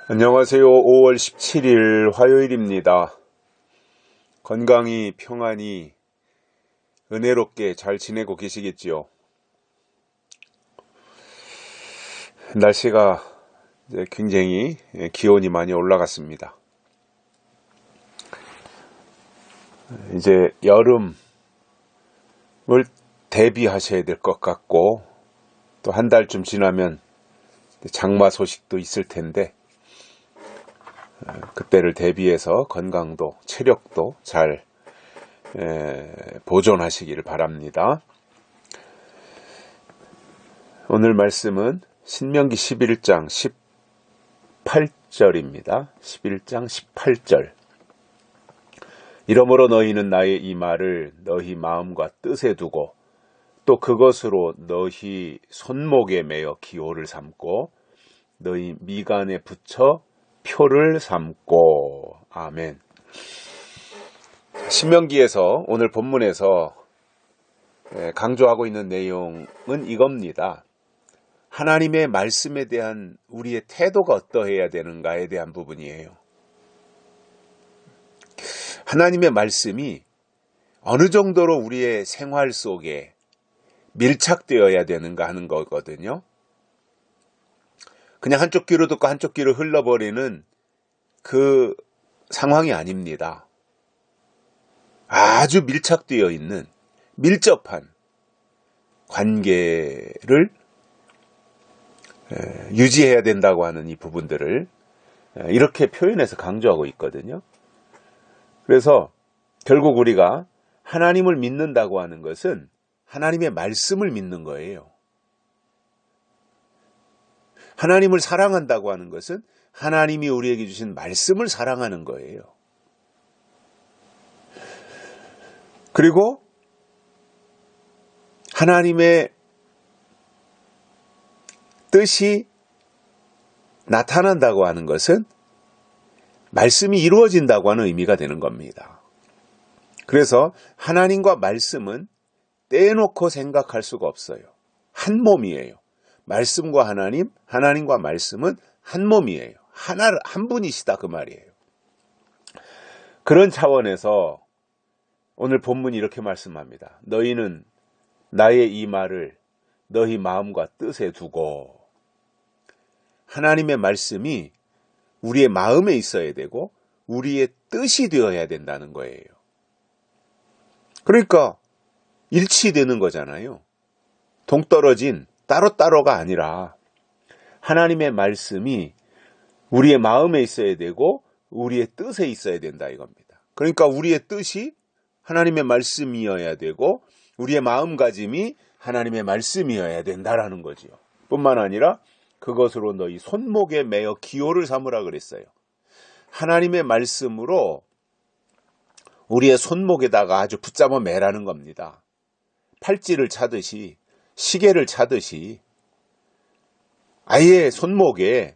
안녕하세요. 5월 17일 화요일입니다. 건강히 평안히 은혜롭게 잘 지내고 계시겠지요? 날씨가 이제 굉장히 기온이 많이 올라갔습니다. 이제 여름을 대비하셔야 될 것 같고, 또 한 달쯤 지나면 장마 소식도 있을 텐데, 그때를 대비해서 건강도 체력도 잘 보존하시기를 바랍니다. 오늘 말씀은 신명기 11장 18절입니다. 11장 18절. 이러므로 너희는 나의 이 말을 너희 마음과 뜻에 두고 또 그것으로 너희 손목에 매어 기호를 삼고 너희 미간에 붙여 표를 삼고. 아멘. 신명기에서 오늘 본문에서 강조하고 있는 내용은 이겁니다. 하나님의 말씀에 대한 우리의 태도가 어떠해야 되는가에 대한 부분이에요. 하나님의 말씀이 어느 정도로 우리의 생활 속에 밀착되어야 되는가 하는 거거든요. 그냥 한쪽 귀로 듣고 한쪽 귀로 흘러버리는 그 상황이 아닙니다. 아주 밀착되어 있는 밀접한 관계를 유지해야 된다고 하는 이 부분들을 이렇게 표현해서 강조하고 있거든요. 그래서 결국 우리가 하나님을 믿는다고 하는 것은 하나님의 말씀을 믿는 거예요. 하나님을 사랑한다고 하는 것은 하나님이 우리에게 주신 말씀을 사랑하는 거예요. 그리고 하나님의 뜻이 나타난다고 하는 것은 말씀이 이루어진다고 하는 의미가 되는 겁니다. 그래서 하나님과 말씀은 떼놓고 생각할 수가 없어요. 한 몸이에요. 말씀과 하나님, 하나님과 말씀은 한 몸이에요. 한 분이시다 그 말이에요. 그런 차원에서 오늘 본문이 이렇게 말씀합니다. 너희는 나의 이 말을 너희 마음과 뜻에 두고. 하나님의 말씀이 우리의 마음에 있어야 되고 우리의 뜻이 되어야 된다는 거예요. 그러니까 일치되는 거잖아요. 동떨어진 따로따로가 아니라 하나님의 말씀이 우리의 마음에 있어야 되고 우리의 뜻에 있어야 된다 이겁니다. 그러니까 우리의 뜻이 하나님의 말씀이어야 되고 우리의 마음가짐이 하나님의 말씀이어야 된다라는 거지요. 뿐만 아니라 그것으로 너희 손목에 매어 기호를 삼으라 그랬어요. 하나님의 말씀으로 우리의 손목에다가 아주 붙잡아 매라는 겁니다. 팔찌를 차듯이 시계를 차듯이 아예 손목에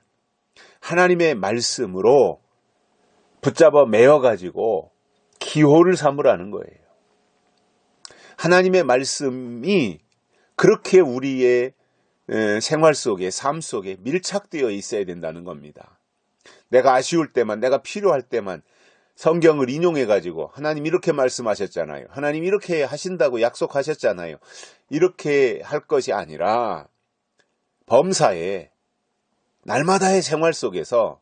하나님의 말씀으로 붙잡아 매어가지고 기호를 삼으라는 거예요. 하나님의 말씀이 그렇게 우리의 생활 속에, 삶 속에 밀착되어 있어야 된다는 겁니다. 내가 아쉬울 때만, 내가 필요할 때만 성경을 인용해가지고 하나님 이렇게 말씀하셨잖아요. 하나님 이렇게 하신다고 약속하셨잖아요. 이렇게 할 것이 아니라 범사에 날마다의 생활 속에서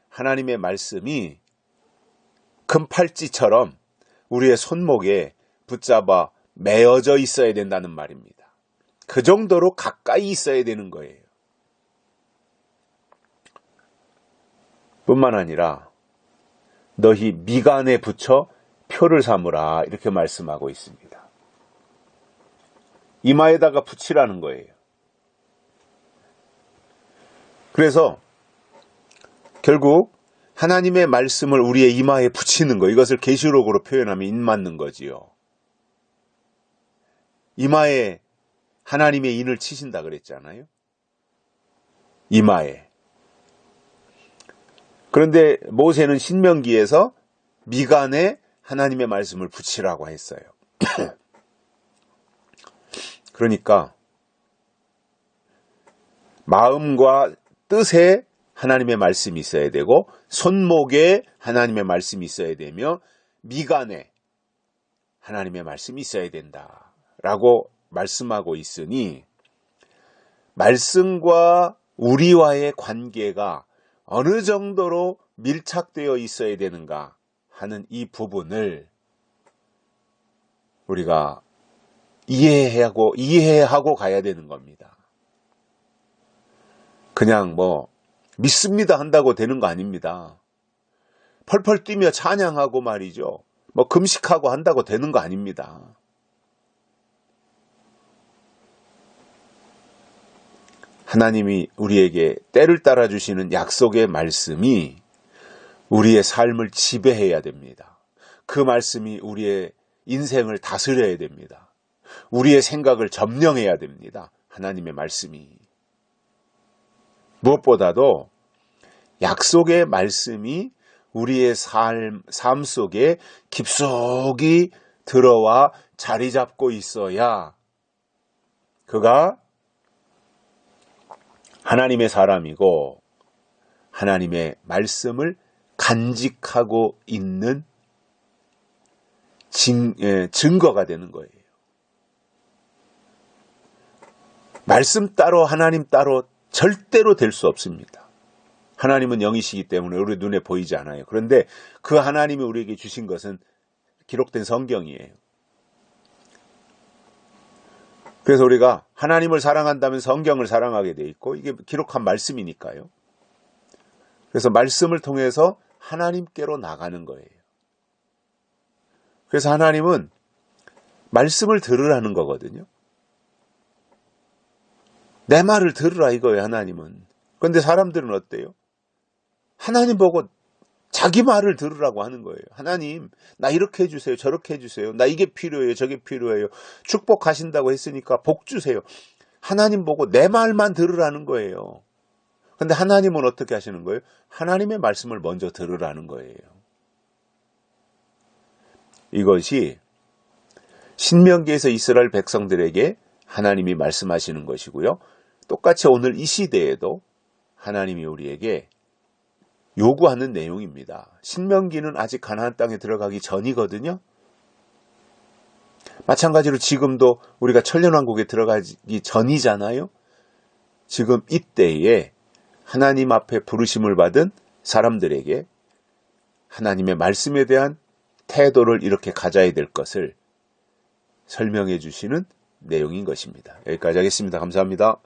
하나님의 말씀이 금팔찌처럼 우리의 손목에 붙잡아 매어져 있어야 된다는 말입니다. 그 정도로 가까이 있어야 되는 거예요. 뿐만 아니라 너희 미간에 붙여 표를 삼으라 이렇게 말씀하고 있습니다. 이마에다가 붙이라는 거예요. 그래서 결국 하나님의 말씀을 우리의 이마에 붙이는 거, 이것을 계시록으로 표현하면 인맞는 거지요. 이마에 하나님의 인을 치신다 그랬잖아요. 이마에. 그런데 모세는 신명기에서 미간에 하나님의 말씀을 붙이라고 했어요. 그러니까 마음과 뜻에 하나님의 말씀이 있어야 되고 손목에 하나님의 말씀이 있어야 되며 미간에 하나님의 말씀이 있어야 된다라고 말씀하고 있으니 말씀과 우리와의 관계가 어느 정도로 밀착되어 있어야 되는가 하는 이 부분을 우리가 이해하고 가야 되는 겁니다. 그냥 믿습니다 한다고 되는 거 아닙니다. 펄펄 뛰며 찬양하고 말이죠. 금식하고 한다고 되는 거 아닙니다. 하나님이 우리에게 때를 따라 주시는 약속의 말씀이 우리의 삶을 지배해야 됩니다. 그 말씀이 우리의 인생을 다스려야 됩니다. 우리의 생각을 점령해야 됩니다. 하나님의 말씀이. 무엇보다도 약속의 말씀이 우리의 삶 속에 깊숙이 들어와 자리 잡고 있어야 그가 하나님의 사람이고 하나님의 말씀을 간직하고 있는 증거가 되는 거예요. 말씀 따로 하나님 따로 절대로 될 수 없습니다. 하나님은 영이시기 때문에 우리 눈에 보이지 않아요. 그런데 그 하나님이 우리에게 주신 것은 기록된 성경이에요. 그래서 우리가 하나님을 사랑한다면 성경을 사랑하게 돼 있고 이게 기록한 말씀이니까요. 그래서 말씀을 통해서 하나님께로 나가는 거예요. 그래서 하나님은 말씀을 들으라는 거거든요. 내 말을 들으라 이거예요, 하나님은. 그런데 사람들은 어때요? 하나님 보고 자기 말을 들으라고 하는 거예요. 하나님, 나 이렇게 해주세요. 저렇게 해주세요. 나 이게 필요해요. 저게 필요해요. 축복하신다고 했으니까 복 주세요. 하나님 보고 내 말만 들으라는 거예요. 그런데 하나님은 어떻게 하시는 거예요? 하나님의 말씀을 먼저 들으라는 거예요. 이것이 신명기에서 이스라엘 백성들에게 하나님이 말씀하시는 것이고요. 똑같이 오늘 이 시대에도 하나님이 우리에게 요구하는 내용입니다. 신명기는 아직 가나안 땅에 들어가기 전이거든요. 마찬가지로 지금도 우리가 천년왕국에 들어가기 전이잖아요. 지금 이때에 하나님 앞에 부르심을 받은 사람들에게 하나님의 말씀에 대한 태도를 이렇게 가져야 될 것을 설명해 주시는 내용인 것입니다. 여기까지 하겠습니다. 감사합니다.